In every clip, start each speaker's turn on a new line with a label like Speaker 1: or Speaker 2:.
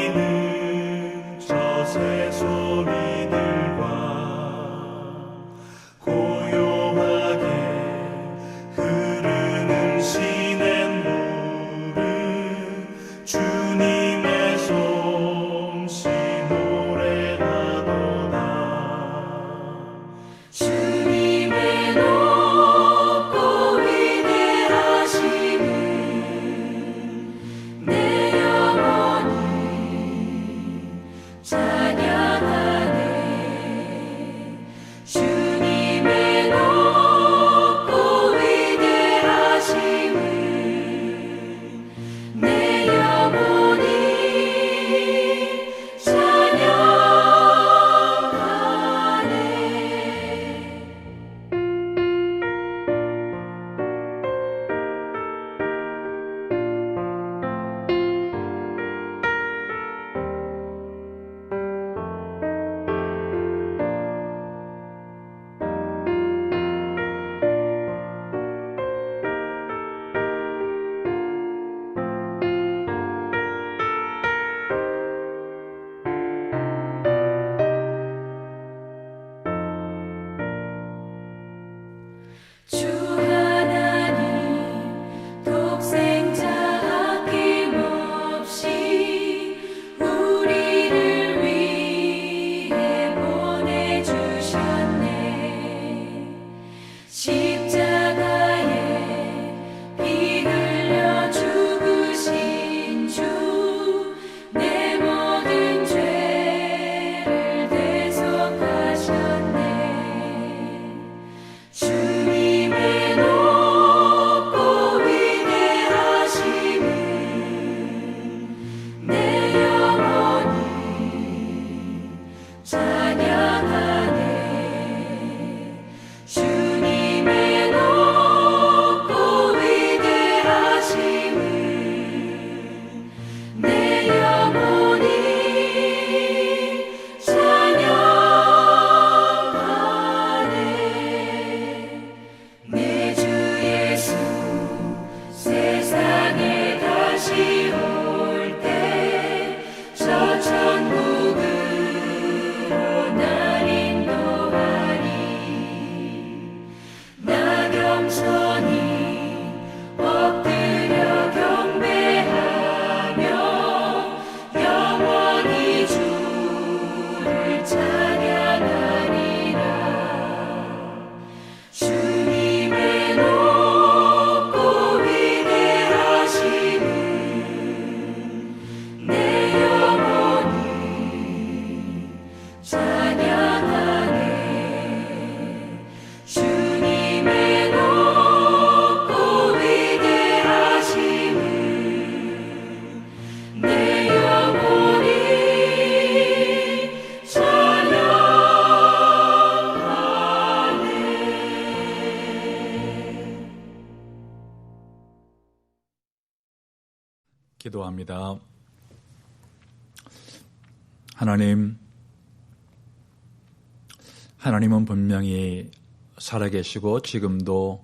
Speaker 1: 지저귀는 저 새소리들과 고요하게 흐르는 시냇물은 주님의 솜씨 노래하도다.
Speaker 2: 주님의 높고 위대하심을 내 영혼이 찬양하네. 주님의 높고 위대하심을 내 영혼이 찬양하네. 주 하나님 독생자 아낌없이 우리를 위해 보내주셨네. 십자가에 피 흘려 죽으신 주, 내 모든 죄를 대속하셨네. 주님의 높고 위대하심을 내 영혼이 찬양하네. 주님의 높고 위대하심을 내 영혼이 찬양하네. 내 주 예수 세상에 다시 올 때 저 천국으로 날 인도하리. 나 겸손히 엎드려 경배하며 영원히 주를 찬양하리라. 주님의 높고 위대하심을 내 영혼이 찬양하네. 주님의 높고 위대하심을 내 영혼이 찬양하네.
Speaker 3: 기도합니다. 하나님은 분명히 살아계시고 지금도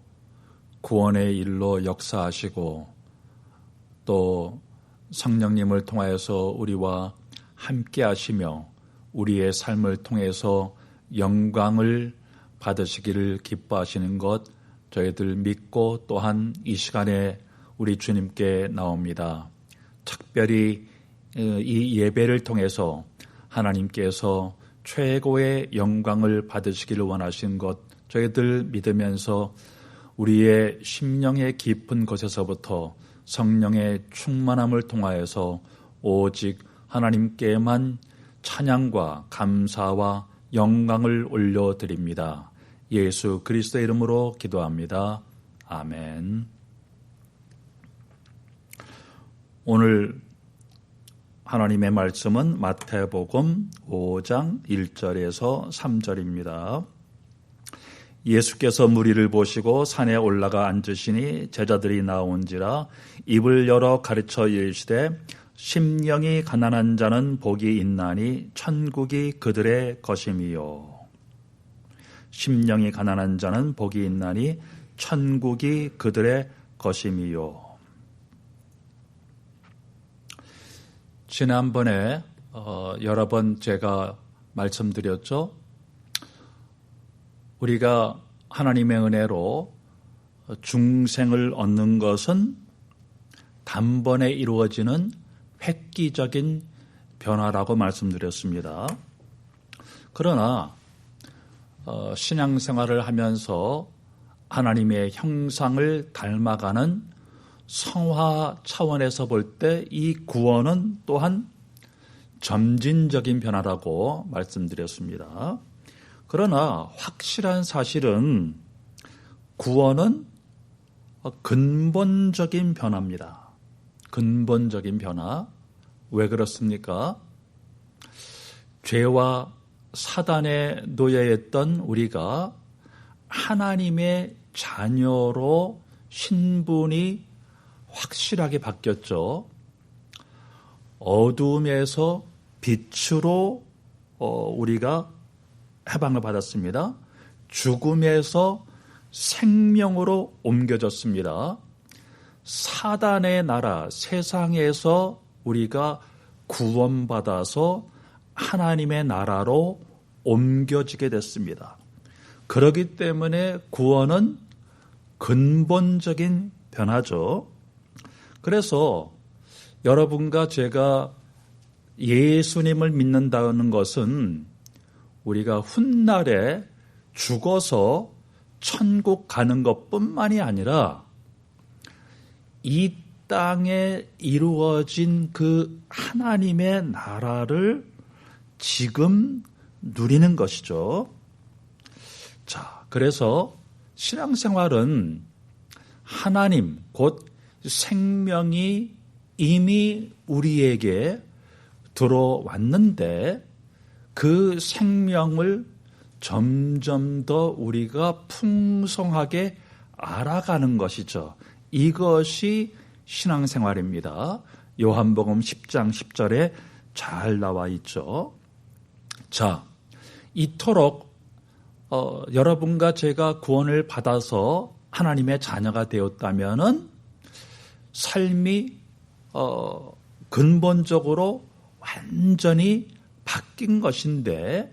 Speaker 3: 구원의 일로 역사하시고 또 성령님을 통하여서 우리와 함께 하시며 우리의 삶을 통해서 영광을 받으시기를 기뻐하시는 것 저희들 믿고 또한 이 시간에 우리 주님께 나옵니다. 특별히 이 예배를 통해서 하나님께서 최고의 영광을 받으시기를 원하신 것 저희들 믿으면서 우리의 심령의 깊은 곳에서부터 성령의 충만함을 통하여서 오직 하나님께만 찬양과 감사와 영광을 올려드립니다. 예수 그리스도의 이름으로 기도합니다. 아멘. 오늘 하나님의 말씀은 마태복음 5장 1절에서 3절입니다. 예수께서 무리를 보시고 산에 올라가 앉으시니 제자들이 나온지라 입을 열어 가르쳐 이르시되 심령이 가난한 자는 복이 있나니 천국이 그들의 것임이요. 심령이 가난한 자는 복이 있나니 천국이 그들의 것임이요. 지난번에 여러 번 제가 말씀드렸죠. 우리가 하나님의 은혜로 중생을 얻는 것은 단번에 이루어지는 획기적인 변화라고 말씀드렸습니다. 그러나 신앙생활을 하면서 하나님의 형상을 닮아가는 성화 차원에서 볼 때 이 구원은 또한 점진적인 변화라고 말씀드렸습니다. 그러나 확실한 사실은 구원은 근본적인 변화입니다. 근본적인 변화. 왜 그렇습니까? 죄와 사단에 놓여있던 우리가 하나님의 자녀로 신분이 확실하게 바뀌었죠. 어둠에서 빛으로 우리가 해방을 받았습니다. 죽음에서 생명으로 옮겨졌습니다. 사단의 나라, 세상에서 우리가 구원받아서 하나님의 나라로 옮겨지게 됐습니다. 그렇기 때문에 구원은 근본적인 변화죠. 그래서 여러분과 제가 예수님을 믿는다는 것은 우리가 훗날에 죽어서 천국 가는 것뿐만이 아니라 이 땅에 이루어진 그 하나님의 나라를 지금 누리는 것이죠. 자, 그래서 신앙생활은 하나님, 곧 생명이 이미 우리에게 들어왔는데 그 생명을 점점 더 우리가 풍성하게 알아가는 것이죠. 이것이 신앙생활입니다. 요한복음 10장 10절에 잘 나와 있죠. 자, 이토록 여러분과 제가 구원을 받아서 하나님의 자녀가 되었다면은 삶이 근본적으로 완전히 바뀐 것인데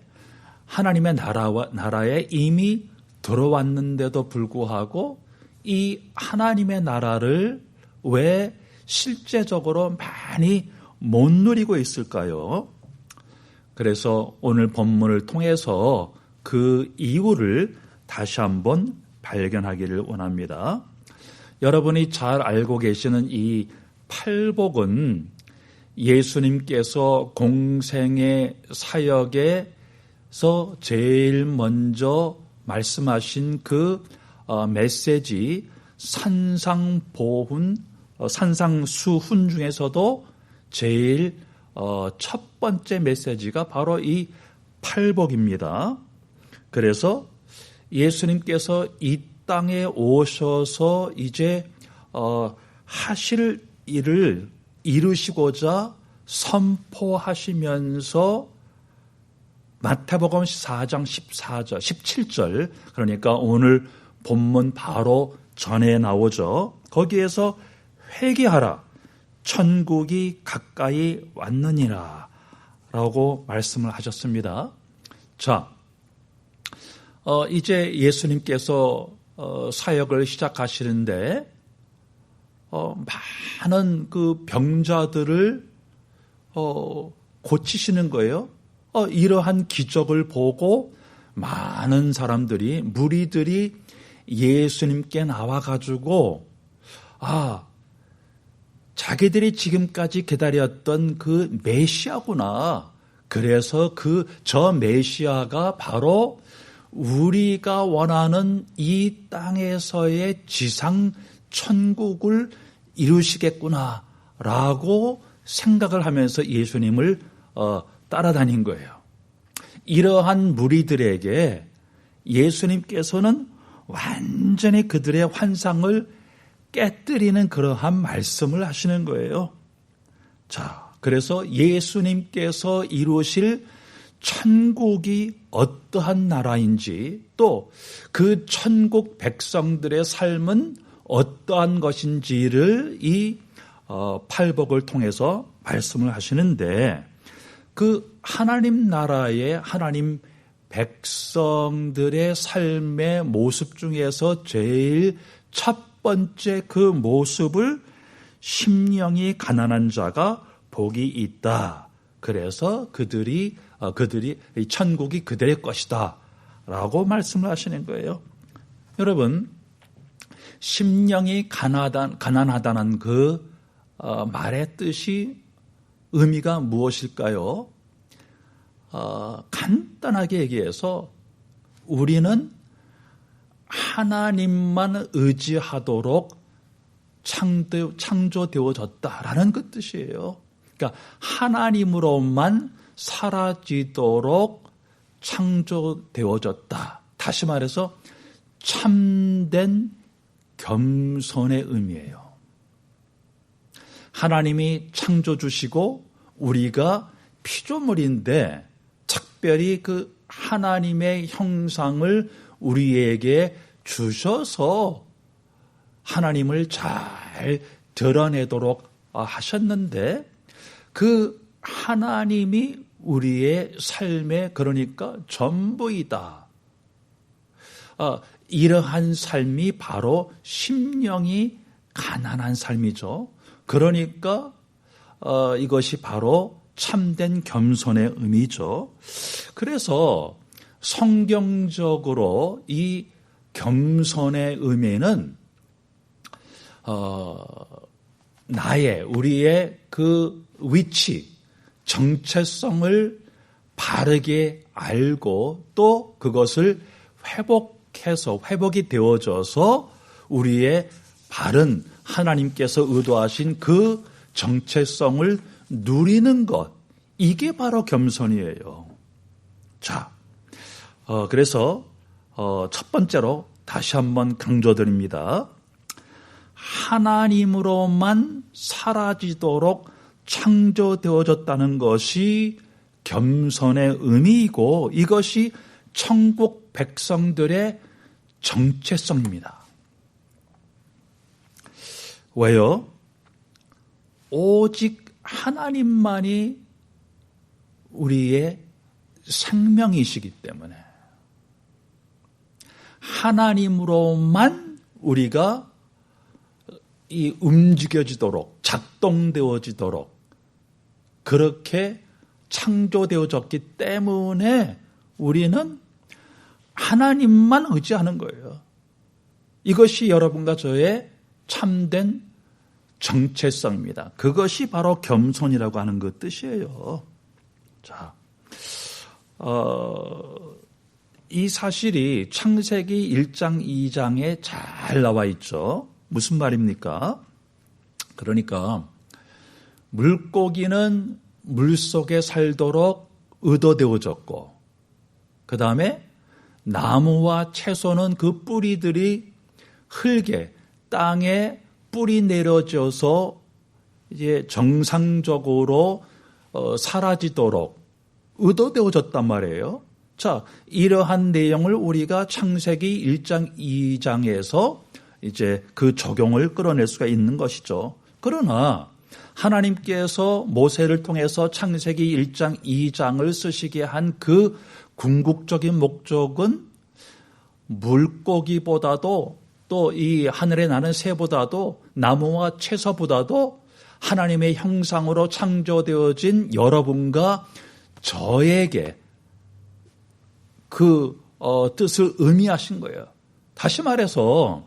Speaker 3: 하나님의 나라에 이미 들어왔는데도 불구하고 이 하나님의 나라를 왜 실제적으로 많이 못 누리고 있을까요? 그래서 오늘 본문을 통해서 그 이유를 다시 한번 발견하기를 원합니다. 여러분이 잘 알고 계시는 이 팔복은 예수님께서 공생의 사역에서 제일 먼저 말씀하신 그 메시지 산상수훈 중에서도 제일 첫 번째 메시지가 바로 이 팔복입니다. 그래서 예수님께서 이 땅에 오셔서 이제 하실 일을 이루시고자 선포하시면서 마태복음 4장 14절, 17절, 그러니까 오늘 본문 바로 전에 나오죠. 거기에서 회개하라, 천국이 가까이 왔느니라 라고 말씀을 하셨습니다. 자, 이제 예수님께서 사역을 시작하시는데 많은 그 병자들을 고치시는 거예요. 이러한 기적을 보고 많은 사람들이, 무리들이 예수님께 나와가지고 자기들이 지금까지 기다렸던 그 메시아구나. 그래서 저 메시아가 바로 우리가 원하는 이 땅에서의 지상 천국을 이루시겠구나 라고 생각을 하면서 예수님을 따라다닌 거예요. 이러한 무리들에게 예수님께서는 완전히 그들의 환상을 깨뜨리는 그러한 말씀을 하시는 거예요. 자, 그래서 예수님께서 이루실 천국이 어떠한 나라인지, 또 그 천국 백성들의 삶은 어떠한 것인지를 이 팔복을 통해서 말씀을 하시는데 그 하나님 나라의 하나님 백성들의 삶의 모습 중에서 제일 첫 번째 그 모습을 심령이 가난한 자가 복이 있다. 그래서 그들이 천국이 그들의 것이다 라고 말씀을 하시는 거예요. 여러분, 심령이 가난하다는 그 말의 뜻이 의미가 무엇일까요? 간단하게 얘기해서 우리는 하나님만 의지하도록 창조되어졌다라는 그 뜻이에요. 그러니까 하나님으로만 사라지도록 창조되어졌다. 다시 말해서 참된 겸손의 의미예요. 하나님이 창조주시고 우리가 피조물인데 특별히 그 하나님의 형상을 우리에게 주셔서 하나님을 잘 드러내도록 하셨는데 그 하나님이 우리의 삶의 그러니까 전부이다. 이러한 삶이 바로 심령이 가난한 삶이죠. 그러니까 이것이 바로 참된 겸손의 의미죠. 그래서 성경적으로 이 겸손의 의미는 우리의 그 위치, 정체성을 바르게 알고 또 그것을 회복이 되어져서 우리의 바른 하나님께서 의도하신 그 정체성을 누리는 것, 이게 바로 겸손이에요. 자, 그래서 첫 번째로 다시 한번 강조드립니다. 하나님으로만 사라지도록 창조되어졌다는 것이 겸손의 의미이고 이것이 천국 백성들의 정체성입니다. 왜요? 오직 하나님만이 우리의 생명이시기 때문에 하나님으로만 우리가 움직여지도록 작동되어지도록 그렇게 창조되어졌기 때문에 우리는 하나님만 의지하는 거예요. 이것이 여러분과 저의 참된 정체성입니다. 그것이 바로 겸손이라고 하는 그 뜻이에요. 자, 이 사실이 창세기 1장, 2장에 잘 나와 있죠. 무슨 말입니까? 그러니까 물고기는 물속에 살도록 의도되어졌고 그 다음에 나무와 채소는 그 뿌리들이 흙에 땅에 뿌리 내려져서 이제 정상적으로 사라지도록 의도되어졌단 말이에요. 자, 이러한 내용을 우리가 창세기 1장, 2장에서 이제 그 적용을 끌어낼 수가 있는 것이죠. 그러나 하나님께서 모세를 통해서 창세기 1장, 2장을 쓰시게 한 그 궁극적인 목적은 물고기보다도 또 이 하늘에 나는 새보다도 나무와 채소보다도 하나님의 형상으로 창조되어진 여러분과 저에게 그 뜻을 의미하신 거예요. 다시 말해서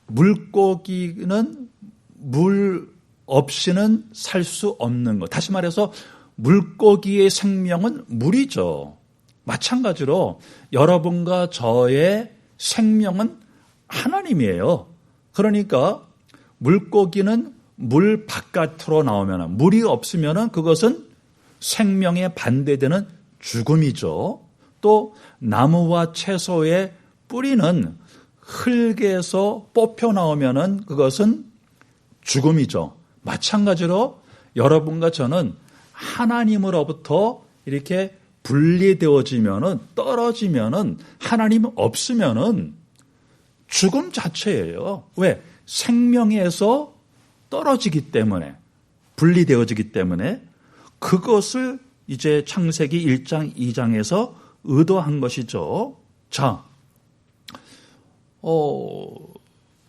Speaker 3: 물고기는 물 없이는 살 수 없는 것. 다시 말해서 물고기의 생명은 물이죠. 마찬가지로 여러분과 저의 생명은 하나님이에요. 그러니까 물고기는 물 바깥으로 나오면 물이 없으면 그것은 생명에 반대되는 죽음이죠. 또 나무와 채소의 뿌리는 흙에서 뽑혀 나오면 그것은 죽음이죠. 마찬가지로 여러분과 저는 하나님으로부터 이렇게 분리되어지면은 떨어지면은 하나님 없으면은 죽음 자체예요. 왜? 생명에서 떨어지기 때문에, 분리되어지기 때문에 그것을 이제 창세기 1장, 2장에서 의도한 것이죠. 자,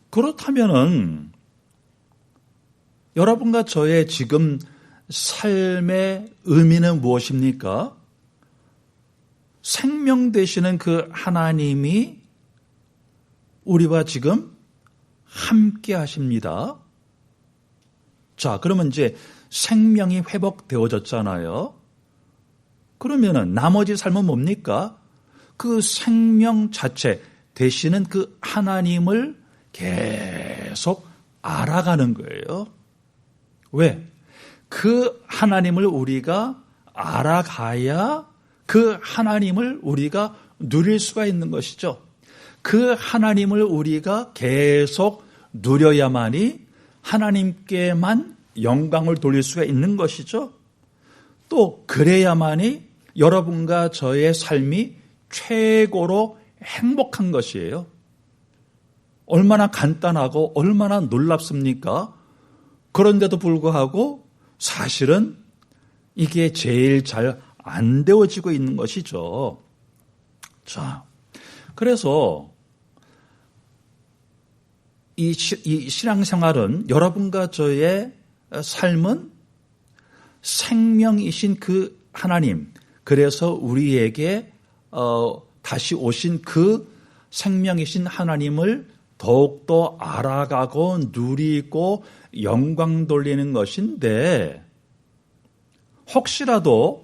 Speaker 3: 그렇다면은 여러분과 저의 지금 삶의 의미는 무엇입니까? 생명 되시는 그 하나님이 우리와 지금 함께 하십니다. 자, 그러면 이제 생명이 회복되어졌잖아요. 그러면은 나머지 삶은 뭡니까? 그 생명 자체 되시는 그 하나님을 계속 알아가는 거예요. 왜? 그 하나님을 우리가 알아가야 그 하나님을 우리가 누릴 수가 있는 것이죠. 그 하나님을 우리가 계속 누려야만이 하나님께만 영광을 돌릴 수가 있는 것이죠. 또 그래야만이 여러분과 저의 삶이 최고로 행복한 것이에요. 얼마나 간단하고 얼마나 놀랍습니까? 그런데도 불구하고 사실은 이게 제일 잘 안 되어지고 있는 것이죠. 자, 그래서 이 신앙생활은 여러분과 저의 삶은 생명이신 그 하나님, 그래서 우리에게 다시 오신 그 생명이신 하나님을 더욱더 알아가고 누리고 영광 돌리는 것인데, 혹시라도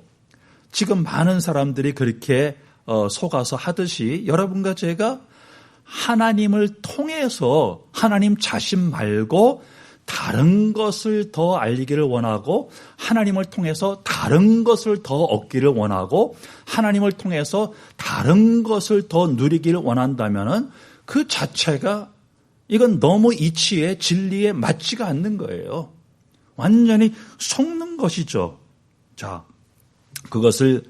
Speaker 3: 지금 많은 사람들이 그렇게 속아서 하듯이 여러분과 제가 하나님을 통해서 하나님 자신 말고 다른 것을 더 알리기를 원하고, 하나님을 통해서 다른 것을 더 얻기를 원하고, 하나님을 통해서 다른 것을 더 누리기를 원한다면 그 자체가 이건 너무 이치에 진리에 맞지가 않는 거예요. 완전히 속는 것이죠. 자, 그것을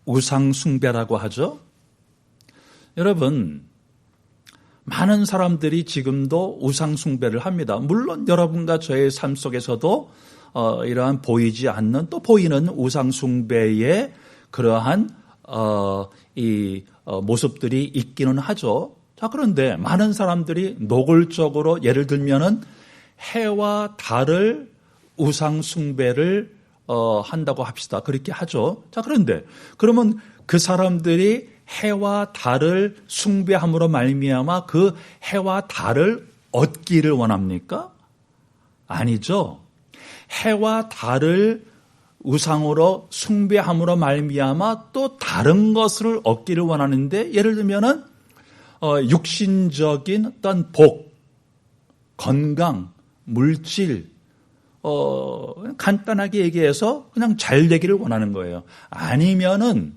Speaker 3: 우상 숭배라고 하죠. 여러분, 많은 사람들이 지금도 우상 숭배를 합니다. 물론 여러분과 저의 삶 속에서도 이러한 보이지 않는 또 보이는 우상 숭배의 그러한 모습들이 있기는 하죠. 자, 그런데 많은 사람들이 노골적으로 예를 들면은 해와 달을 우상 숭배를 한다고 합시다. 그렇게 하죠. 자, 그런데 그러면 그 사람들이 해와 달을 숭배함으로 말미암아 그 해와 달을 얻기를 원합니까? 아니죠. 해와 달을 우상으로 숭배함으로 말미암아 또 다른 것을 얻기를 원하는데, 예를 들면은 육신적인 어떤 복, 건강, 물질, 간단하게 얘기해서 그냥 잘 되기를 원하는 거예요. 아니면은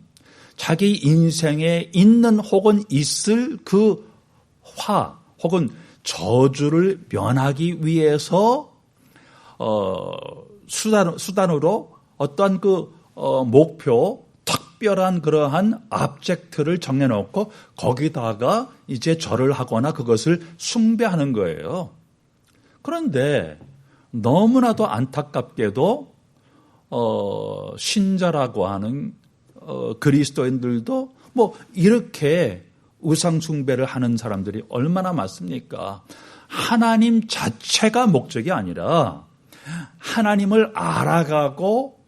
Speaker 3: 자기 인생에 있는 혹은 있을 그 화 혹은 저주를 면하기 위해서 수단으로 어떠한 그 목표, 특별한 그러한 압젝트를 정해놓고 거기다가 이제 절을 하거나 그것을 숭배하는 거예요. 그런데 너무나도 안타깝게도 신자라고 하는 그리스도인들도 뭐 이렇게 우상 숭배를 하는 사람들이 얼마나 많습니까? 하나님 자체가 목적이 아니라 하나님을 알아가고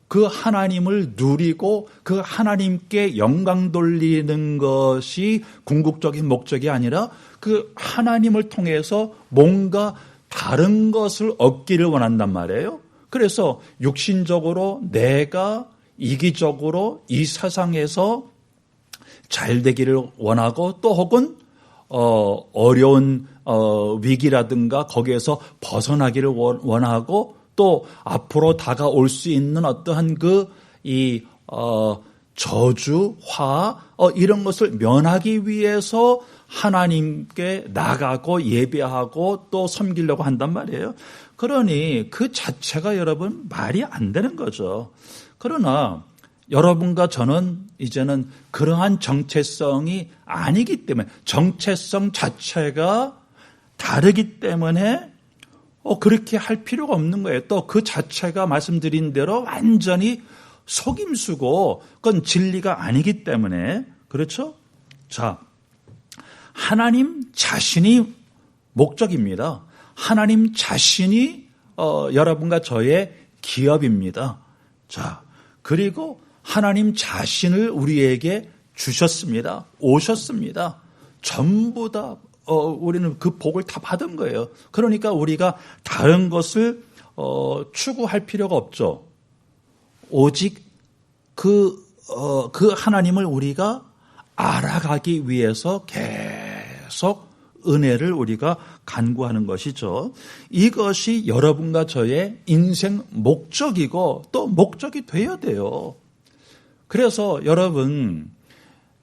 Speaker 3: 그 하나님을 누리고 그 하나님께 영광 돌리는 것이 궁극적인 목적이 아니라 그 하나님을 통해서 뭔가 다른 것을 얻기를 원한단 말이에요. 그래서 육신적으로 내가 이기적으로 이 세상에서 잘 되기를 원하고, 또 혹은 어려운 위기라든가 거기에서 벗어나기를 원하고, 또 앞으로 다가올 수 있는 어떠한 저주, 화 이런 것을 면하기 위해서 하나님께 나가고 예배하고 또 섬기려고 한단 말이에요. 그러니 그 자체가 여러분 말이 안 되는 거죠. 그러나 여러분과 저는 이제는 그러한 정체성이 아니기 때문에, 정체성 자체가 다르기 때문에 그렇게 할 필요가 없는 거예요. 또 그 자체가 말씀드린 대로 완전히 속임수고 그건 진리가 아니기 때문에 그렇죠? 자, 하나님 자신이 목적입니다. 하나님 자신이 여러분과 저의 기업입니다. 자, 그리고 하나님 자신을 우리에게 주셨습니다. 오셨습니다. 전부 다 우리는 그 복을 다 받은 거예요. 그러니까 우리가 다른 것을 추구할 필요가 없죠. 오직 그 하나님을 우리가 알아가기 위해서 계속 은혜를 우리가 간구하는 것이죠. 이것이 여러분과 저의 인생 목적이고 또 목적이 되어야 돼요. 그래서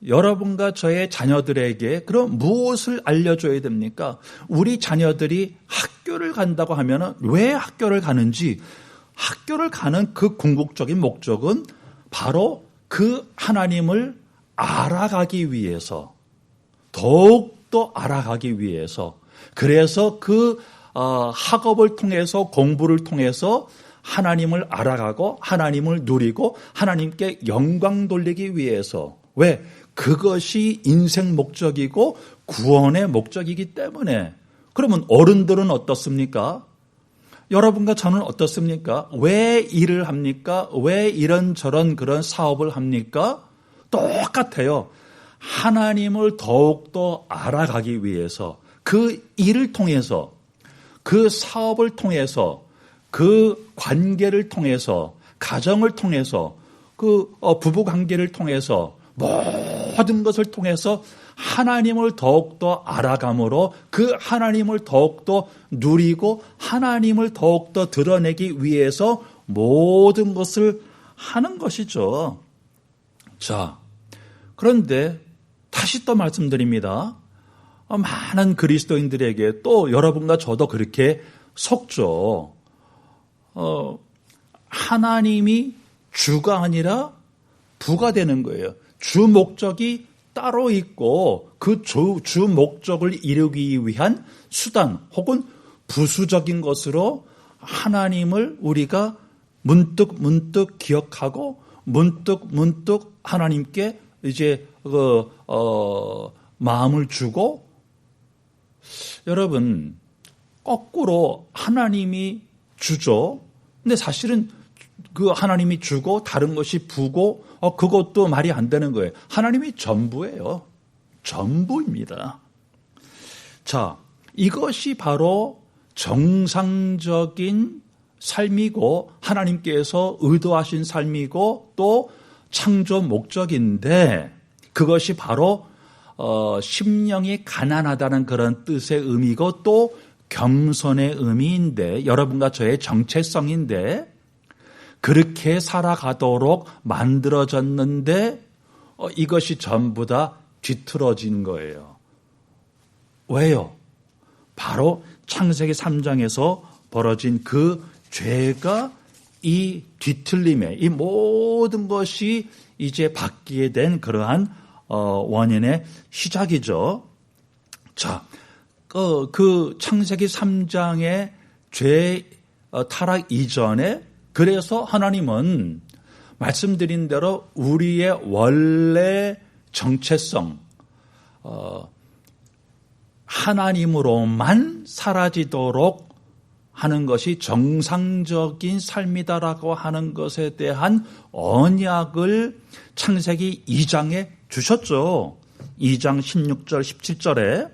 Speaker 3: 여러분과 저의 자녀들에게 그럼 무엇을 알려줘야 됩니까? 우리 자녀들이 학교를 간다고 하면 왜 학교를 가는지, 학교를 가는 그 궁극적인 목적은 바로 그 하나님을 알아가기 위해서, 더욱더 알아가기 위해서, 그래서 그 학업을 통해서, 공부를 통해서 하나님을 알아가고 하나님을 누리고 하나님께 영광 돌리기 위해서. 왜? 그것이 인생 목적이고 구원의 목적이기 때문에. 그러면 어른들은 어떻습니까? 여러분과 저는 어떻습니까? 왜 일을 합니까? 왜 이런저런 그런 사업을 합니까? 똑같아요. 하나님을 더욱더 알아가기 위해서, 그 일을 통해서, 그 사업을 통해서, 그 관계를 통해서, 가정을 통해서, 그 부부 관계를 통해서, 모든 것을 통해서 하나님을 더욱더 알아감으로 그 하나님을 더욱더 누리고 하나님을 더욱더 드러내기 위해서 모든 것을 하는 것이죠. 자, 그런데 다시 또 말씀드립니다. 많은 그리스도인들에게 또 여러분과 저도 그렇게 속죠. 하나님이 주가 아니라 부가 되는 거예요. 주 목적이 따로 있고 그 주 목적을 이루기 위한 수단 혹은 부수적인 것으로 하나님을 우리가 문득 기억하고 문득 하나님께 이제 마음을 주고, 여러분 거꾸로 하나님이 주죠. 근데 사실은 그 하나님이 주고 다른 것이 부고 그것도 말이 안 되는 거예요. 하나님이 전부예요. 전부입니다. 자, 이것이 바로 정상적인 삶이고 하나님께서 의도하신 삶이고 또 창조 목적인데, 그것이 바로 심령이 가난하다는 그런 뜻의 의미고 또 겸손의 의미인데, 여러분과 저의 정체성인데, 그렇게 살아가도록 만들어졌는데 이것이 전부 다 뒤틀어진 거예요. 왜요? 바로 창세기 3장에서 벌어진 그 죄가 이 뒤틀림에, 이 모든 것이 이제 바뀌게 된 그러한 원인의 시작이죠. 자, 그 창세기 3장의 죄 타락 이전에, 그래서 하나님은 말씀드린 대로 우리의 원래 정체성, 하나님으로만 사라지도록 하는 것이 정상적인 삶이다라고 하는 것에 대한 언약을 창세기 2장에 주셨죠. 2장 16절 17절에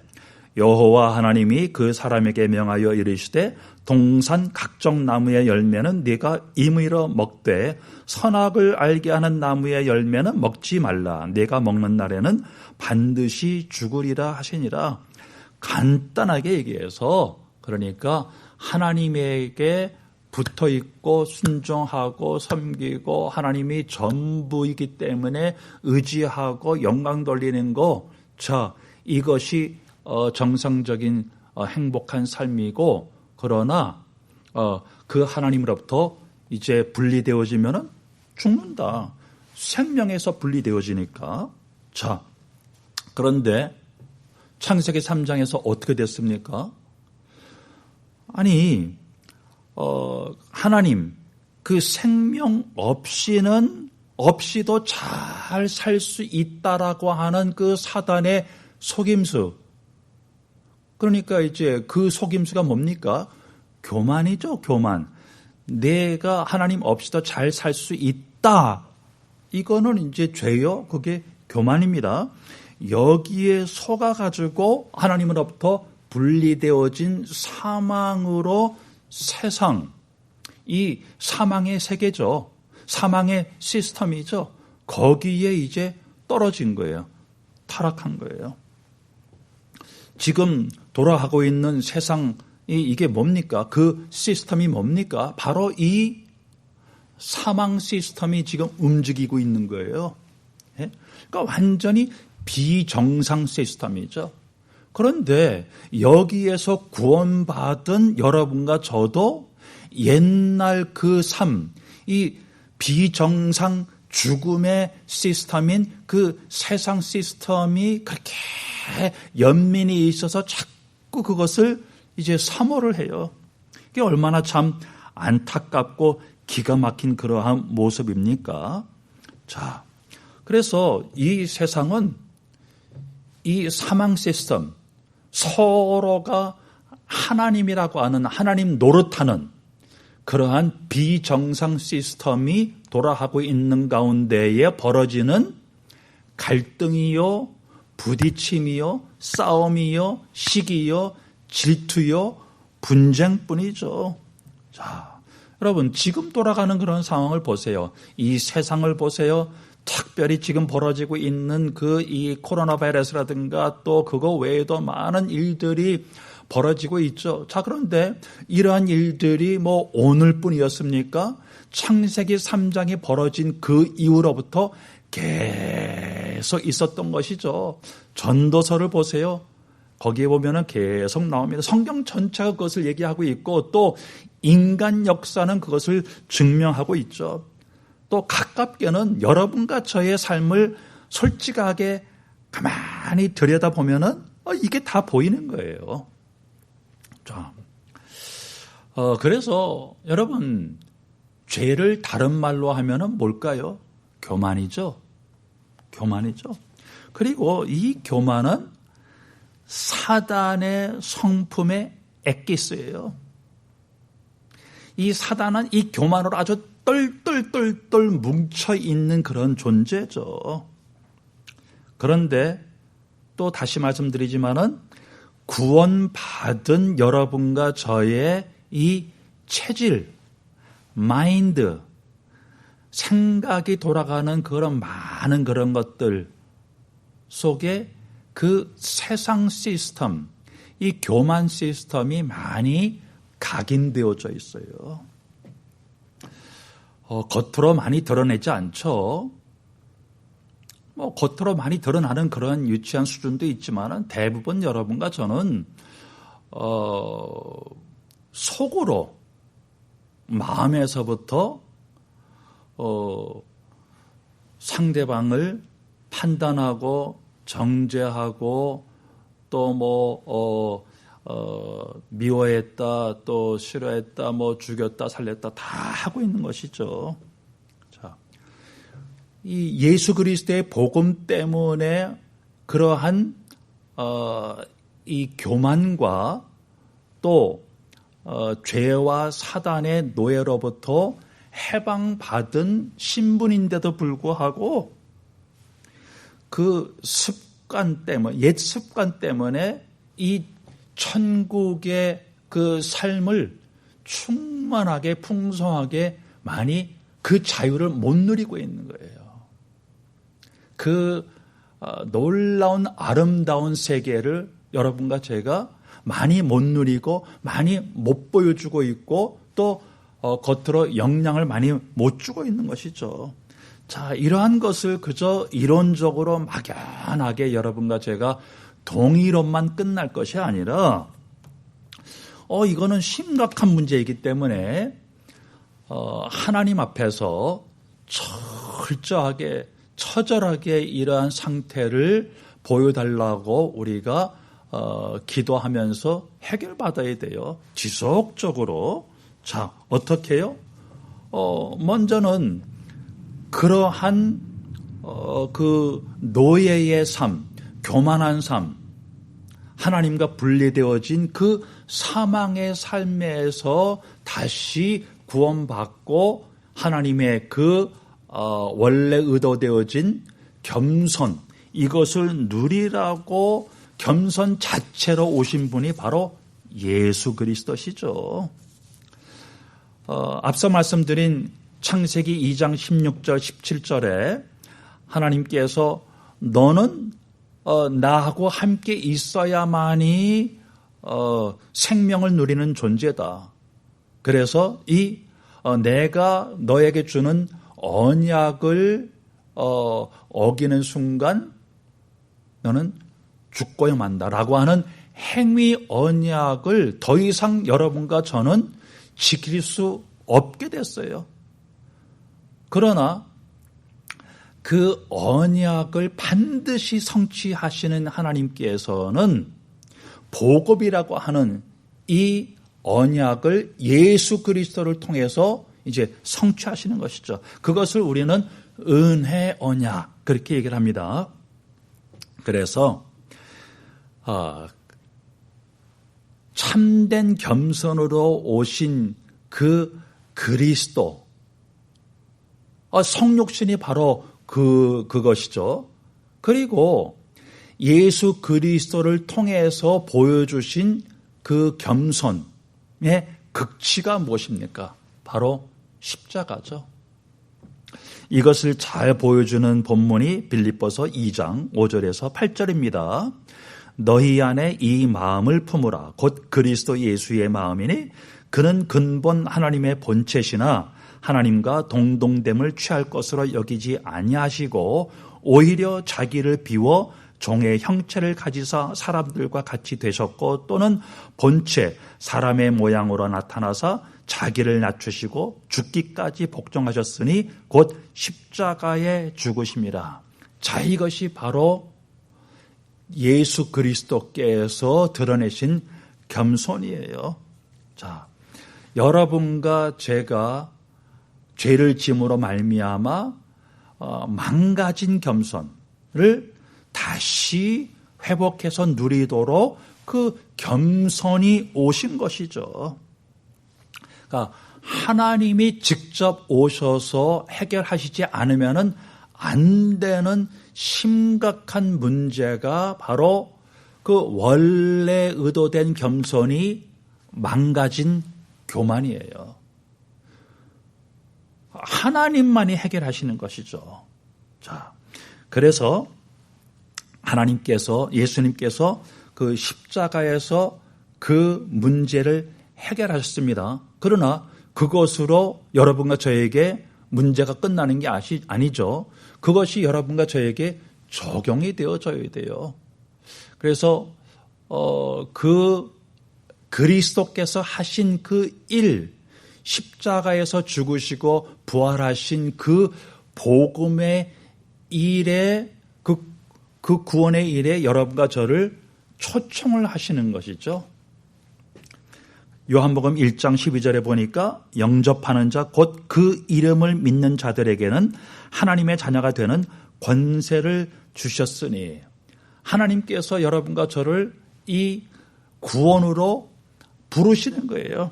Speaker 3: 여호와 하나님이 그 사람에게 명하여 이르시되 동산 각종 나무의 열매는 네가 임의로 먹되 선악을 알게 하는 나무의 열매는 먹지 말라. 네가 먹는 날에는 반드시 죽으리라 하시니라. 간단하게 얘기해서, 그러니까 하나님에게 붙어 있고 순종하고 섬기고 하나님이 전부이기 때문에 의지하고 영광 돌리는 거, 자, 이것이 정상적인 행복한 삶이고, 그러나 그 하나님으로부터 이제 분리되어지면은 죽는다. 생명에서 분리되어지니까. 자, 그런데 창세기 3장에서 어떻게 됐습니까? 아니, 하나님, 그 생명 없이도 잘 살 수 있다라고 하는 그 사단의 속임수. 그러니까 이제 그 속임수가 뭡니까? 교만이죠, 교만. 내가 하나님 없이도 잘 살 수 있다. 이거는 이제 죄요. 그게 교만입니다. 여기에 속아가지고 하나님으로부터 분리되어진 사망으로 세상, 이 사망의 세계죠. 사망의 시스템이죠. 거기에 이제 떨어진 거예요. 타락한 거예요. 지금 돌아가고 있는 세상이 이게 뭡니까? 그 시스템이 뭡니까? 바로 이 사망 시스템이 지금 움직이고 있는 거예요. 그러니까 완전히 비정상 시스템이죠. 그런데 여기에서 구원받은 여러분과 저도 옛날 그 삶, 이 비정상 죽음의 시스템인 그 세상 시스템이 그렇게 연민이 있어서 자꾸 그것을 이제 사모를 해요. 이게 얼마나 참 안타깝고 기가 막힌 그러한 모습입니까? 자, 그래서 이 세상은 이 사망 시스템, 서로가 하나님이라고 하는 하나님 노릇하는 그러한 비정상 시스템이 돌아가고 있는 가운데에 벌어지는 갈등이요, 부딪힘이요, 싸움이요, 시기요, 질투요, 분쟁뿐이죠. 자, 여러분 지금 돌아가는 그런 상황을 보세요. 이 세상을 보세요. 특별히 지금 벌어지고 있는 그 이 코로나 바이러스라든가 또 그거 외에도 많은 일들이 벌어지고 있죠. 자, 그런데 이러한 일들이 뭐 오늘뿐이었습니까? 창세기 3장이 벌어진 그 이후로부터 계속 있었던 것이죠. 전도서를 보세요. 거기에 보면은 계속 나옵니다. 성경 전체가 그것을 얘기하고 있고 또 인간 역사는 그것을 증명하고 있죠. 또 가깝게는 여러분과 저의 삶을 솔직하게 가만히 들여다보면은 이게 다 보이는 거예요. 자, 그래서 여러분 죄를 다른 말로 하면은 뭘까요? 교만이죠. 교만이죠. 그리고 이 교만은 사단의 성품의 엑기스예요. 이 사단은 이 교만으로 아주 똘똘똘똘 뭉쳐있는 그런 존재죠. 그런데 또 다시 말씀드리지만은 구원받은 여러분과 저의 이 체질, 마인드, 생각이 돌아가는 그런 많은 그런 것들 속에 그 세상 시스템, 이 교만 시스템이 많이 각인되어져 있어요. 겉으로 많이 드러내지 않죠. 뭐 겉으로 많이 드러나는 그런 유치한 수준도 있지만은 대부분 여러분과 저는 속으로 마음에서부터 상대방을 판단하고 정죄하고 또 미워했다, 또 싫어했다, 뭐 죽였다, 살렸다 다 하고 있는 것이죠. 자, 이 예수 그리스도의 복음 때문에 그러한 이 교만과 또 죄와 사단의 노예로부터 해방받은 신분인데도 불구하고 그 습관 때문에, 옛 습관 때문에 이 천국의 그 삶을 충만하게 풍성하게 많이 그 자유를 못 누리고 있는 거예요. 그 놀라운 아름다운 세계를 여러분과 제가 많이 못 누리고 많이 못 보여주고 있고 또 겉으로 영향을 많이 못 주고 있는 것이죠. 자, 이러한 것을 그저 이론적으로 막연하게 여러분과 제가 동의론만 끝날 것이 아니라 이거는 심각한 문제이기 때문에 하나님 앞에서 철저하게 처절하게 이러한 상태를 보여달라고 우리가 기도하면서 해결받아야 돼요. 지속적으로. 자, 어떻게 해요? 먼저는 그러한 그 노예의 삶, 교만한 삶, 하나님과 분리되어진 그 사망의 삶에서 다시 구원받고 하나님의 그 원래 의도되어진 겸손, 이것을 누리라고 겸손 자체로 오신 분이 바로 예수 그리스도시죠. 앞서 말씀드린 창세기 2장 16절 17절에 하나님께서 너는 나하고 함께 있어야만이 생명을 누리는 존재다. 그래서 내가 너에게 주는 언약을 어기는 순간 너는 죽고야 만다라고 하는 행위 언약을 더 이상 여러분과 저는 지킬 수 없게 됐어요. 그러나 그 언약을 반드시 성취하시는 하나님께서는 복음이라고 하는 이 언약을 예수 그리스도를 통해서 이제 성취하시는 것이죠. 그것을 우리는 은혜 언약 그렇게 얘기를 합니다. 그래서 참된 겸손으로 오신 그 그리스도, 성육신이 바로 그것이죠. 그리고 예수 그리스도를 통해서 보여주신 그 겸손의 극치가 무엇입니까? 바로 십자가죠. 이것을 잘 보여주는 본문이 빌립보서 2장 5절에서 8절입니다. 너희 안에 이 마음을 품으라. 곧 그리스도 예수의 마음이니 그는 근본 하나님의 본체시나 하나님과 동등됨을 취할 것으로 여기지 아니하시고 오히려 자기를 비워 종의 형체를 가지사 사람들과 같이 되셨고 또는 본체 사람의 모양으로 나타나사 자기를 낮추시고 죽기까지 복종하셨으니 곧 십자가에 죽으심이라. 자, 이것이 바로 예수 그리스도께서 드러내신 겸손이에요. 자, 여러분과 제가 죄를 지음으로 말미암아 망가진 겸손을 다시 회복해서 누리도록 그 겸손이 오신 것이죠. 그러니까 하나님이 직접 오셔서 해결하시지 않으면은 안 되는 심각한 문제가 바로 그 원래 의도된 겸손이 망가진 교만이에요. 하나님만이 해결하시는 것이죠. 자, 그래서 하나님께서, 예수님께서 그 십자가에서 그 문제를 해결하셨습니다. 그러나 그것으로 여러분과 저에게 문제가 끝나는 게 아니죠. 그것이 여러분과 저에게 적용이 되어져야 돼요. 그래서 그 그리스도께서 하신 그 일, 십자가에서 죽으시고 부활하신 그 복음의 일에 그 구원의 일에 여러분과 저를 초청을 하시는 것이죠. 요한복음 1장 12절에 보니까 영접하는 자 곧 그 이름을 믿는 자들에게는 하나님의 자녀가 되는 권세를 주셨으니 하나님께서 여러분과 저를 이 구원으로 부르시는 거예요.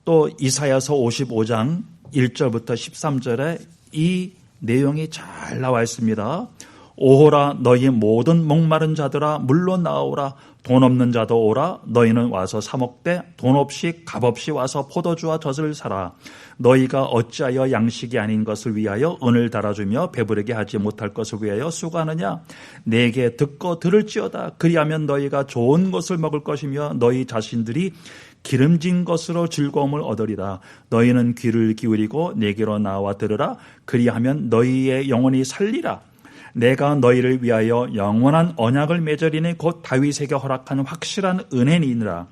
Speaker 3: 또 이사야서 55장 1절부터 13절에 이 내용이 잘 나와 있습니다. 오호라 너희 모든 목마른 자들아 물로 나오라 돈 없는 자도 오라 너희는 와서 사 먹되 돈 없이 값 없이 와서 포도주와 젖을 사라 너희가 어찌하여 양식이 아닌 것을 위하여 은을 달아주며 배부르게 하지 못할 것을 위하여 수고하느냐 내게 듣고 들을지어다 그리하면 너희가 좋은 것을 먹을 것이며 너희 자신들이 기름진 것으로 즐거움을 얻으리라 너희는 귀를 기울이고 내게로 나와 들으라 그리하면 너희의 영혼이 살리라 내가 너희를 위하여 영원한 언약을 맺으리니 곧 다윗에게 허락한 확실한 은혜니라.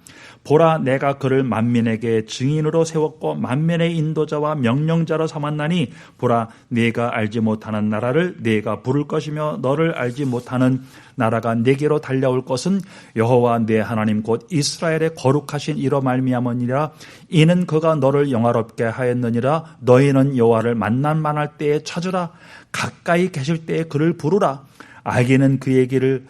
Speaker 3: 보라, 내가 그를 만민에게 증인으로 세웠고 만민의 인도자와 명령자로 삼았나니 보라, 네가 알지 못하는 나라를 네가 부를 것이며 너를 알지 못하는 나라가 네게로 달려올 것은 여호와 네 하나님 곧 이스라엘의 거룩하신 이로 말미암으니라. 이는 그가 너를 영화롭게 하였느니라. 너희는 여호와를 만날 때에 찾으라. 가까이 계실 때에 그를 부르라. 알기는 그의 길을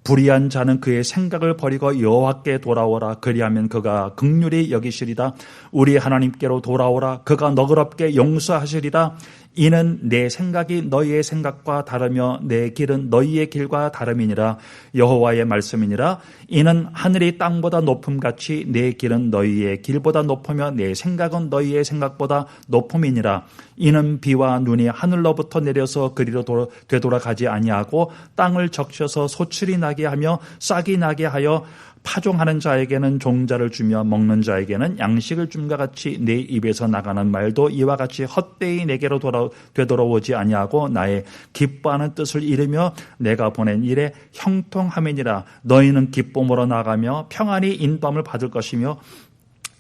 Speaker 3: 불의한 자는 그의 생각을 버리고 여호와께 돌아오라. 그리하면 그가 긍휼히 여기시리라. 우리 하나님께로 돌아오라. 그가 너그럽게 용서하시리라. 이는 내 생각이 너희의 생각과 다르며 내 길은 너희의 길과 다름이니라. 여호와의 말씀이니라. 이는 하늘이 땅보다 높음같이 내 길은 너희의 길보다 높으며 내 생각은 너희의 생각보다 높음이니라. 이는 비와 눈이 하늘로부터 내려서 그리로 되돌아가지 아니하고 땅을 적셔서 소출이 나게 하며 싹이 나게 하여 파종하는 자에게는 종자를 주며 먹는 자에게는 양식을 줌과 같이 내 입에서 나가는 말도 이와 같이 헛되이 내게로 되돌아오지 아니하고 나의 기뻐하는 뜻을 이루며 내가 보낸 일에 형통함이니라. 너희는 기쁨으로 나가며 평안히 인도함을 받을 것이며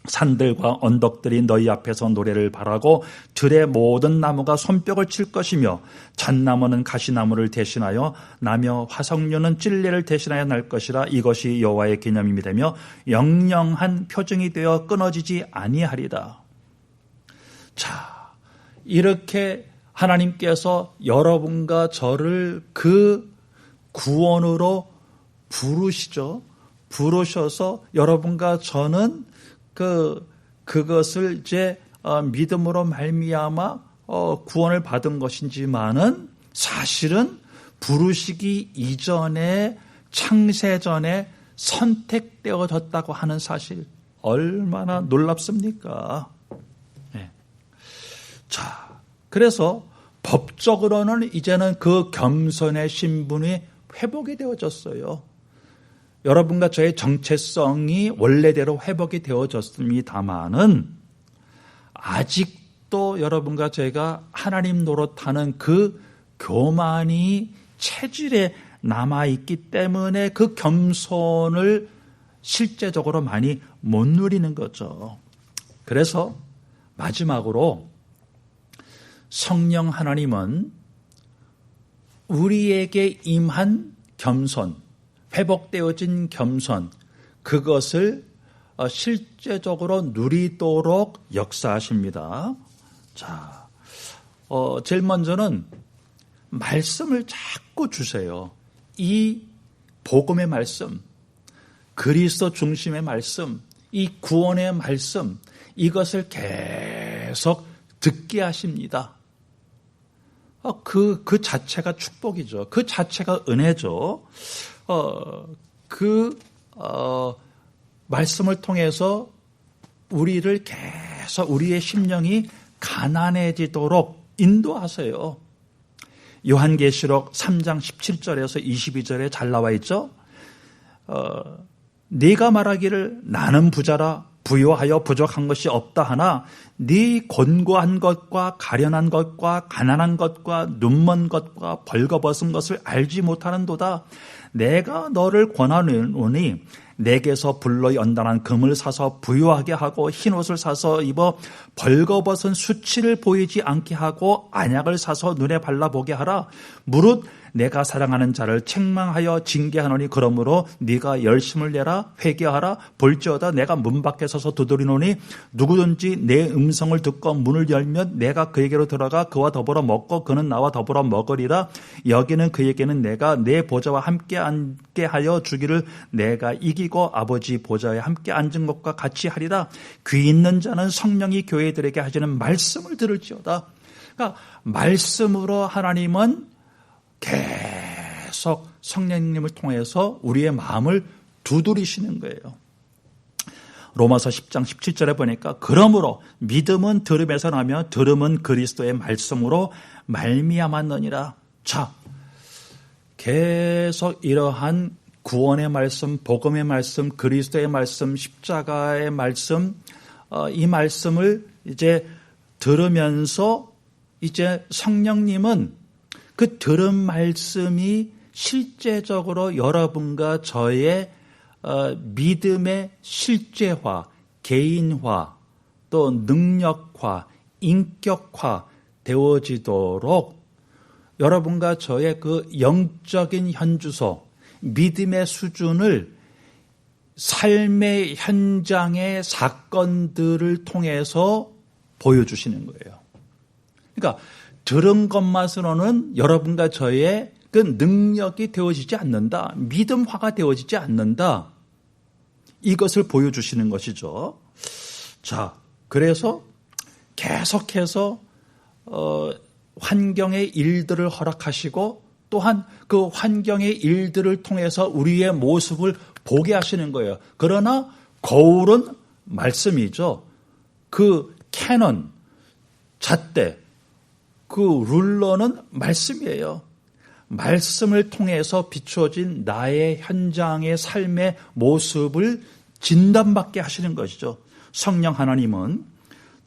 Speaker 3: 산들과 언덕들이 너희 앞에서 노래를 바라고 들의 모든 나무가 손뼉을 칠 것이며 잣나무는 가시나무를 대신하여 나며 화석류는 찔레를 대신하여 날 것이라. 이것이 여호와의 기념이 되며 영영한 표징이 되어 끊어지지 아니하리라. 자, 이렇게 하나님께서 여러분과 저를 그 구원으로 부르시죠. 부르셔서 여러분과 저는 그것을 이제 믿음으로 말미암아 구원을 받은 것인지만은 사실은 부르시기 이전에 창세전에 선택되어졌다고 하는 사실 얼마나 놀랍습니까? 네. 자, 그래서 법적으로는 이제는 그 겸손의 신분이 회복이 되어졌어요. 여러분과 저의 정체성이 원래대로 회복이 되어졌습니다마는 아직도 여러분과 저희가 하나님 노릇하는 그 교만이 체질에 남아있기 때문에 그 겸손을 실제적으로 많이 못 누리는 거죠. 그래서 마지막으로 성령 하나님은 우리에게 임한 겸손, 회복되어진 겸손, 그것을 실제적으로 누리도록 역사하십니다. 자, 제일 먼저는 말씀을 자꾸 주세요. 이 복음의 말씀, 그리스도 중심의 말씀, 이 구원의 말씀, 이것을 계속 듣게 하십니다. 그 자체가 축복이죠. 그 자체가 은혜죠. 말씀을 통해서 우리를 계속 우리의 심령이 가난해지도록 인도하세요. 요한계시록 3장 17절에서 22절에 잘 나와 있죠. 네가 말하기를 나는 부자라 부요하여 부족한 것이 없다 하나 네 곤고한 것과 가련한 것과 가난한 것과 눈먼 것과 벌거벗은 것을 알지 못하는도다. 내가 너를 권하노니 내게서 불로 연단한 금을 사서 부유하게 하고 흰옷을 사서 입어 벌거벗은 수치를 보이지 않게 하고 안약을 사서 눈에 발라보게 하라. 무릇 내가 사랑하는 자를 책망하여 징계하노니 그러므로 네가 열심을 내라 회개하라. 볼지어다 내가 문 밖에 서서 두드리노니 누구든지 내 음성을 듣고 문을 열면 내가 그에게로 들어가 그와 더불어 먹고 그는 나와 더불어 먹으리라. 여기는 그에게는 내가 내 보좌와 함께 앉게 하여 주기를 내가 이기고 아버지 보좌에 함께 앉은 것과 같이 하리라. 귀 있는 자는 성령이 교회들에게 하시는 말씀을 들을지어다. 그러니까 말씀으로 하나님은 계속 성령님을 통해서 우리의 마음을 두드리시는 거예요. 로마서 10장 17절에 보니까 그러므로 믿음은 들음에서 나며 들음은 그리스도의 말씀으로 말미암았느니라. 자, 계속 이러한 구원의 말씀, 복음의 말씀, 그리스도의 말씀, 십자가의 말씀, 이 말씀을 이제 들으면서 이제 성령님은 그 들은 말씀이 실제적으로 여러분과 저의 믿음의 실제화, 개인화, 또 능력화, 인격화 되어지도록 여러분과 저의 그 영적인 현주소, 믿음의 수준을 삶의 현장의 사건들을 통해서 보여주시는 거예요. 그러니까 들은 것만으로는 여러분과 저의 그 능력이 되어지지 않는다. 믿음화가 되어지지 않는다. 이것을 보여주시는 것이죠. 자, 그래서 계속해서 환경의 일들을 허락하시고 또한 그 환경의 일들을 통해서 우리의 모습을 보게 하시는 거예요. 그러나 거울은 말씀이죠. 그 캐논, 잣대, 그 룰러는 말씀이에요. 말씀을 통해서 비춰진 나의 현장의 삶의 모습을 진단받게 하시는 것이죠. 성령 하나님은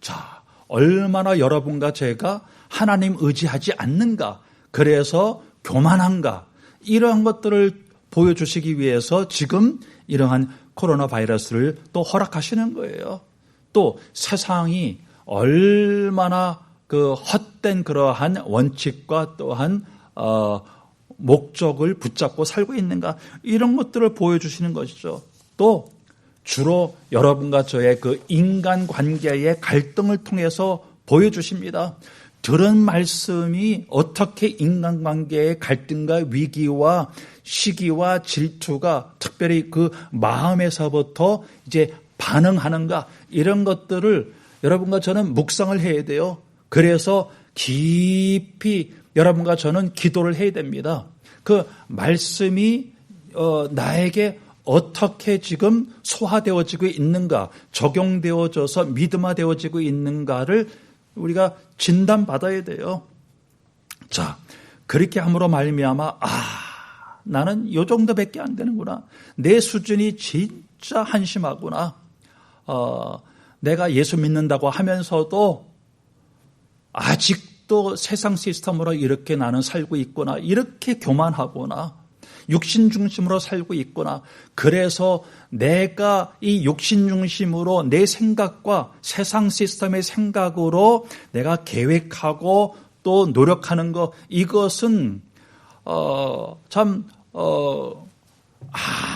Speaker 3: 자, 얼마나 여러분과 제가 하나님 의지하지 않는가, 그래서 교만한가, 이러한 것들을 보여주시기 위해서 지금 이러한 코로나 바이러스를 또 허락하시는 거예요. 또 세상이 얼마나 그 헛된 그러한 원칙과 또한 목적을 붙잡고 살고 있는가, 이런 것들을 보여주시는 것이죠. 또 주로 여러분과 저의 그 인간관계의 갈등을 통해서 보여주십니다. 들은 말씀이 어떻게 인간관계의 갈등과 위기와 시기와 질투가 특별히 그 마음에서부터 이제 반응하는가, 이런 것들을 여러분과 저는 묵상을 해야 돼요. 그래서 깊이 여러분과 저는 기도를 해야 됩니다. 그 말씀이 나에게 어떻게 지금 소화되어지고 있는가, 적용되어져서 믿음화되어지고 있는가를 우리가 진단받아야 돼요. 자, 그렇게 함으로 말미암아 나는 이 정도밖에 안 되는구나. 내 수준이 진짜 한심하구나. 내가 예수 믿는다고 하면서도 아직도 세상 시스템으로 이렇게 나는 살고 있구나. 이렇게 교만하구나. 육신 중심으로 살고 있구나. 그래서 내가 이 육신 중심으로 내 생각과 세상 시스템의 생각으로 내가 계획하고 또 노력하는 것, 이것은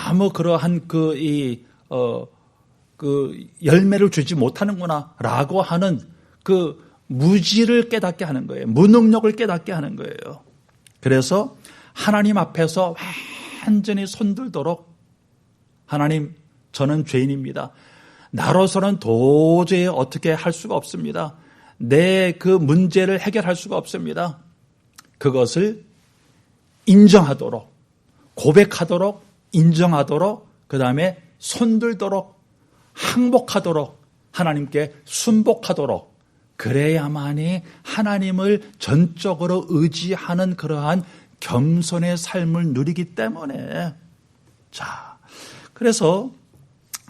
Speaker 3: 아무 그러한 그 열매를 주지 못하는구나라고 하는 그 무지를 깨닫게 하는 거예요. 무능력을 깨닫게 하는 거예요. 그래서 하나님 앞에서 완전히 손들도록, 하나님, 저는 죄인입니다. 나로서는 도저히 어떻게 할 수가 없습니다. 내 그 문제를 해결할 수가 없습니다. 그것을 인정하도록, 고백하도록, 인정하도록, 그 다음에 손들도록, 항복하도록, 하나님께 순복하도록, 그래야만이 하나님을 전적으로 의지하는 그러한 겸손의 삶을 누리기 때문에. 자, 그래서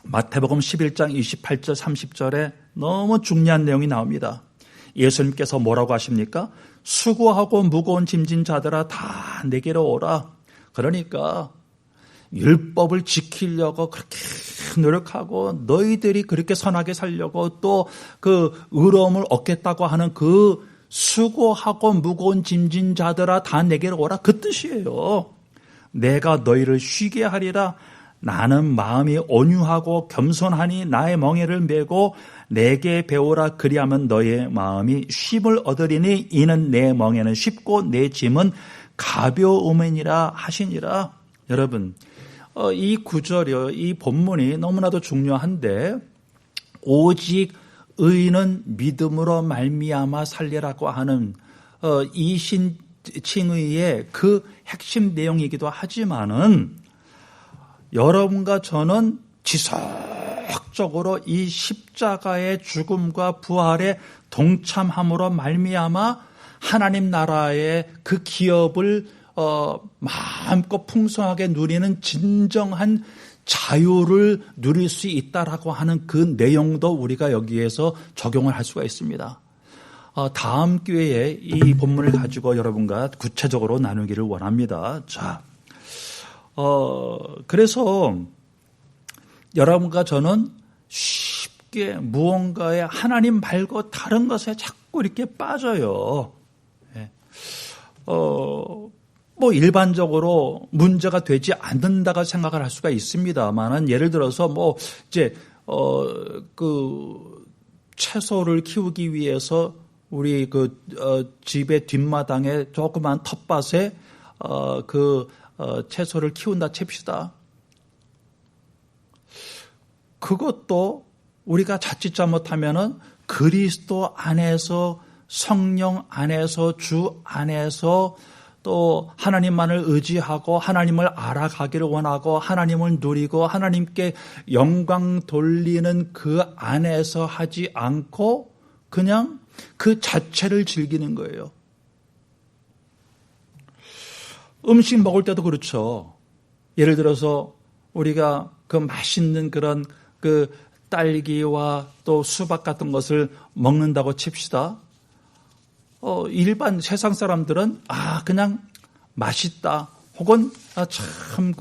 Speaker 3: 마태복음 11장 28절 30절에 너무 중요한 내용이 나옵니다. 예수님께서 뭐라고 하십니까? 수고하고 무거운 짐진 자들아 다 내게로 오라. 그러니까 율법을 지키려고 그렇게 노력하고 너희들이 그렇게 선하게 살려고 또 그 의로움을 얻겠다고 하는 그 수고하고 무거운 짐진 자들아 다 내게로 오라, 그 뜻이에요. 내가 너희를 쉬게 하리라. 나는 마음이 온유하고 겸손하니 나의 멍에를 메고 내게 배우라. 그리하면 너의 마음이 쉼을 얻으리니 이는 내 멍에는 쉽고 내 짐은 가벼움이니라 하시니라. 여러분, 이 구절이요, 이 본문이 너무나도 중요한데, 오직 의인은 믿음으로 말미암아 살리라고 하는 이 신칭의의 그 핵심 내용이기도 하지만은, 여러분과 저는 지속적으로 이 십자가의 죽음과 부활에 동참함으로 말미암아 하나님 나라의 그 기업을 마음껏 풍성하게 누리는 진정한 자유를 누릴 수 있다라고 하는 그 내용도 우리가 여기에서 적용을 할 수가 있습니다. 다음 기회에 이 본문을 가지고 여러분과 구체적으로 나누기를 원합니다. 자, 그래서 여러분과 저는 쉽게 무언가에 하나님 말고 다른 것에 자꾸 이렇게 빠져요. 뭐 일반적으로 문제가 되지 않는다고 생각을 할 수가 있습니다만은 예를 들어서 뭐 이제 그 채소를 키우기 위해서 우리 집의 뒷마당에 조그만 텃밭에 채소를 키운다 칩시다. 그것도 우리가 자칫 잘못하면은 그리스도 안에서 성령 안에서 주 안에서 또 하나님만을 의지하고 하나님을 알아가기를 원하고 하나님을 누리고 하나님께 영광 돌리는 그 안에서 하지 않고 그냥 그 자체를 즐기는 거예요. 음식 먹을 때도 그렇죠. 예를 들어서 우리가 그 맛있는 그런 그 딸기와 또 수박 같은 것을 먹는다고 칩시다. 일반 세상 사람들은 그냥 맛있다 혹은 참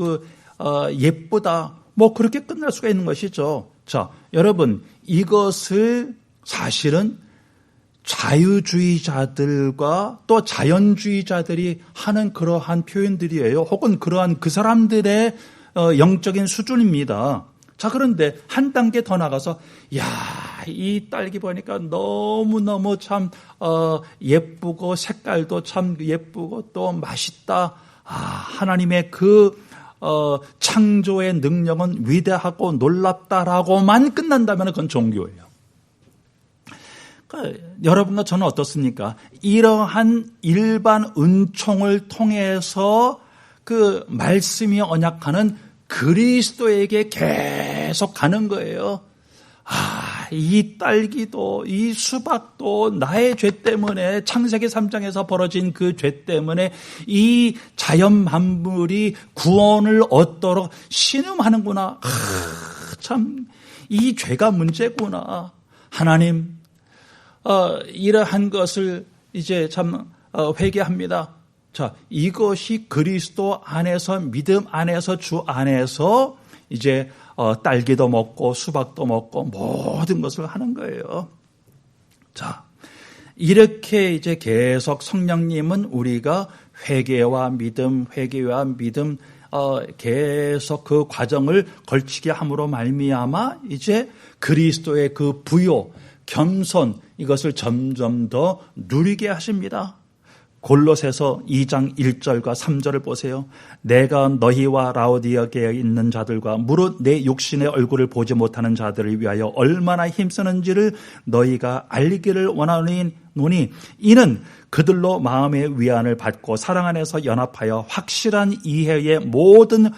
Speaker 3: 예쁘다 뭐 그렇게 끝날 수가 있는 것이죠. 자, 여러분 이것을 사실은 자유주의자들과 또 자연주의자들이 하는 그러한 표현들이에요. 혹은 그러한 그 사람들의 영적인 수준입니다. 자, 그런데 한 단계 더 나가서 이 딸기 보니까 너무너무 참 예쁘고 색깔도 참 예쁘고 또 맛있다. 하나님의 그 창조의 능력은 위대하고 놀랍다라고만 끝난다면 그건 종교예요. 그러니까 여러분과 저는 어떻습니까? 이러한 일반 은총을 통해서 그 말씀이 언약하는 그리스도에게 계속 가는 거예요. 이 딸기도 이 수박도 나의 죄 때문에 창세기 3장에서 벌어진 그 죄 때문에 이 자연 만물이 구원을 얻도록 신음하는구나. 참 이 죄가 문제구나. 하나님 이러한 것을 이제 참 회개합니다. 자, 이것이 그리스도 안에서 믿음 안에서 주 안에서 이제 딸기도 먹고 수박도 먹고 모든 것을 하는 거예요. 자, 이렇게 이제 계속 성령님은 우리가 회개와 믿음 계속 그 과정을 걸치게 함으로 말미암아 이제 그리스도의 그 부요, 겸손 이것을 점점 더 누리게 하십니다. 골로새서 2장 1절과 3절을 보세요. 내가 너희와 라오디게에 있는 자들과 무릇 내 육신의 얼굴을 보지 못하는 자들을 위하여 얼마나 힘쓰는지를 너희가 알기를 원하노니 이는 그들로 마음의 위안을 받고 사랑 안에서 연합하여 확실한 이해의 모든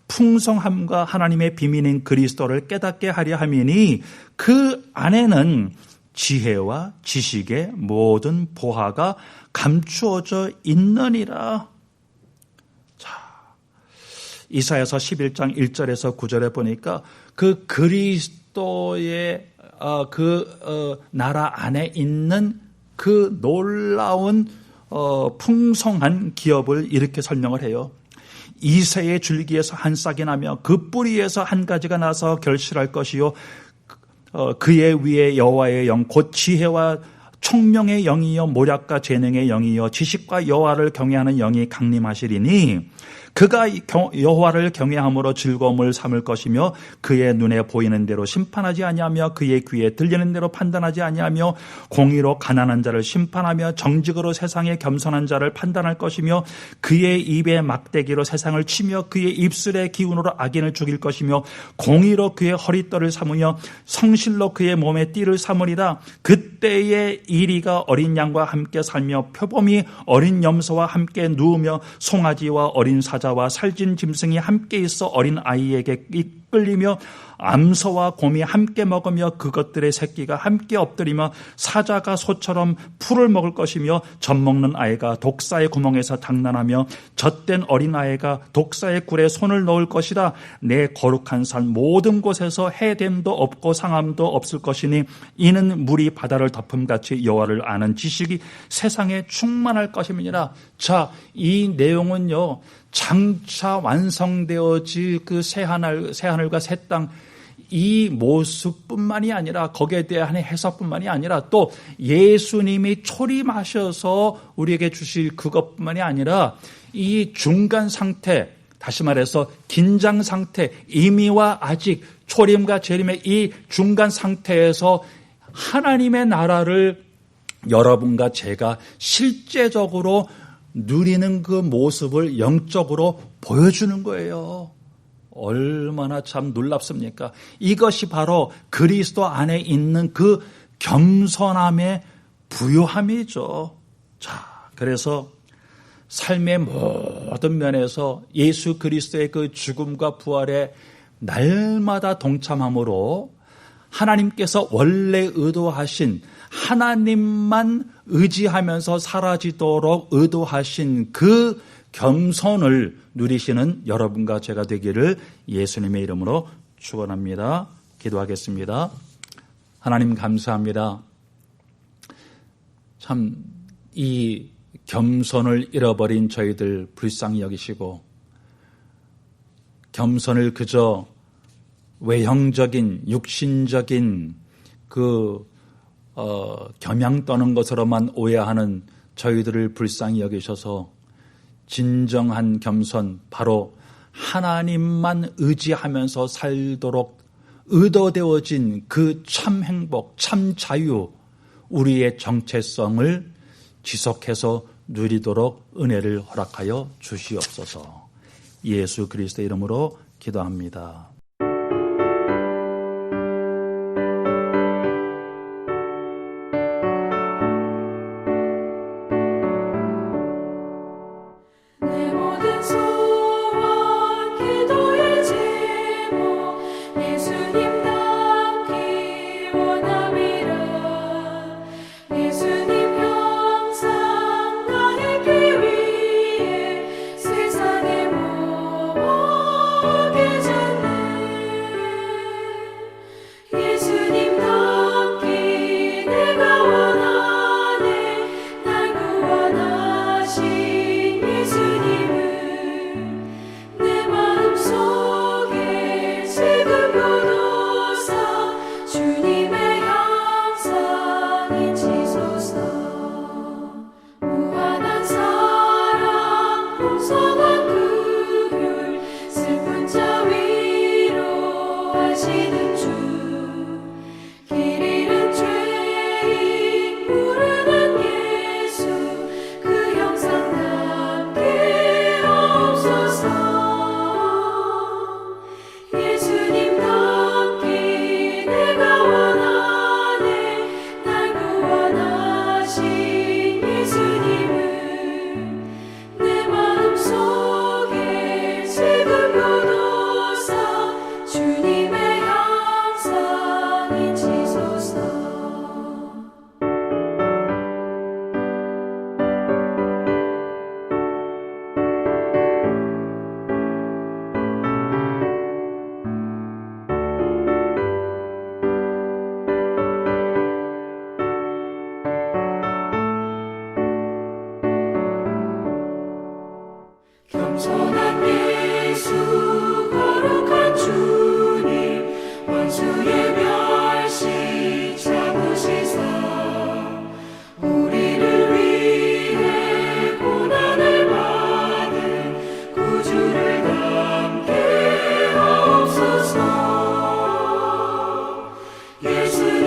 Speaker 3: 풍성함과 하나님의 비밀인 그리스도를 깨닫게 하려 함이니 그 안에는 지혜와 지식의 모든 보화가 감추어져 있느니라. 자, 이사야서 11장 1절에서 9절에 보니까 그 그리스도의 나라 안에 있는 그 놀라운 풍성한 기업을 이렇게 설명을 해요. 이새의 줄기에서 한 싹이 나며 그 뿌리에서 한 가지가 나서 결실할 것이요 그의 위에 여호와의 영 곧 지혜와 총명의 영이요 모략과 재능의 영이요 지식과 여호와를 경외하는 영이 강림하시리니 그가 여호와를 경외함으로 즐거움을 삼을 것이며 그의 눈에 보이는 대로 심판하지 아니하며 그의 귀에 들리는 대로 판단하지 아니하며 공의로 가난한 자를 심판하며 정직으로 세상에 겸손한 자를 판단할 것이며 그의 입에 막대기로 세상을 치며 그의 입술의 기운으로 악인을 죽일 것이며 공의로 그의 허리떨을 삼으며 성실로 그의 몸에 띠를 삼으리라. 그때에 이리가 어린 양과 함께 살며 표범이 어린 염소와 함께 누우며 송아지와 어린 사자와 살진 짐승이 함께 있어 어린 아이에게 이끌 끌리며 암소와 곰이 함께 먹으며 그것들의 새끼가 함께 엎드리며 사자가 소처럼 풀을 먹을 것이며 젖먹는 아이가 독사의 구멍에서 장난하며 젖된 어린아이가 독사의 굴에 손을 넣을 것이라. 내 거룩한 산 모든 곳에서 해됨도 없고 상함도 없을 것이니 이는 물이 바다를 덮음같이 여호와를 아는 지식이 세상에 충만할 것임이니라. 자, 이 내용은요, 장차 완성되어질 그 새하늘과 새 땅, 이 모습뿐만이 아니라 거기에 대한 해석뿐만이 아니라 또 예수님이 초림하셔서 우리에게 주실 그것뿐만이 아니라 이 중간 상태, 다시 말해서 긴장 상태, 이미와 아직, 초림과 재림의 이 중간 상태에서 하나님의 나라를 여러분과 제가 실제적으로 누리는 그 모습을 영적으로 보여주는 거예요. 얼마나 참 놀랍습니까? 이것이 바로 그리스도 안에 있는 그 겸손함의 부요함이죠. 자, 그래서 삶의 모든 면에서 예수 그리스도의 그 죽음과 부활에 날마다 동참함으로 하나님께서 원래 의도하신, 하나님만 의지하면서 사라지도록 의도하신 그 겸손을 누리시는 여러분과 제가 되기를 예수님의 이름으로 축원합니다. 기도하겠습니다. 하나님 감사합니다. 참 이 겸손을 잃어버린 저희들 불쌍히 여기시고, 겸손을 그저 외형적인 육신적인 겸양 떠는 것으로만 오해하는 저희들을 불쌍히 여기셔서 진정한 겸손, 바로 하나님만 의지하면서 살도록 의도되어진 그 참 행복, 참 자유, 우리의 정체성을 지속해서 누리도록 은혜를 허락하여 주시옵소서. 예수 그리스도의 이름으로 기도합니다.
Speaker 2: 내 모든 소원 기도의 제목 예수님 닮기 원함이라. 예수님 형상 나에게 위해 세상에 모험하게 졌네. 예수님 닮기 내가 원하네. 날 구원하신 예수님을 내 마음속에 지금 굳어서 주님의 형상이 지소서. 무한한 사랑 풍성한 긍휼 슬픈 자 위로하시는 주. 길 잃은 죄인 부르는 예수 그 형상 닮게 하옵소서. 예수님 닮기 내가 원하네. 날 구원하신 예수님을 내 마음속에 지금 굳어서 주님의 형상이 지소서. 겸손한 예수 거룩한 주님 원수의 멸시 참으시사 우리를 위해 고난을 받은 구주를 닮게 하옵소서. 예수님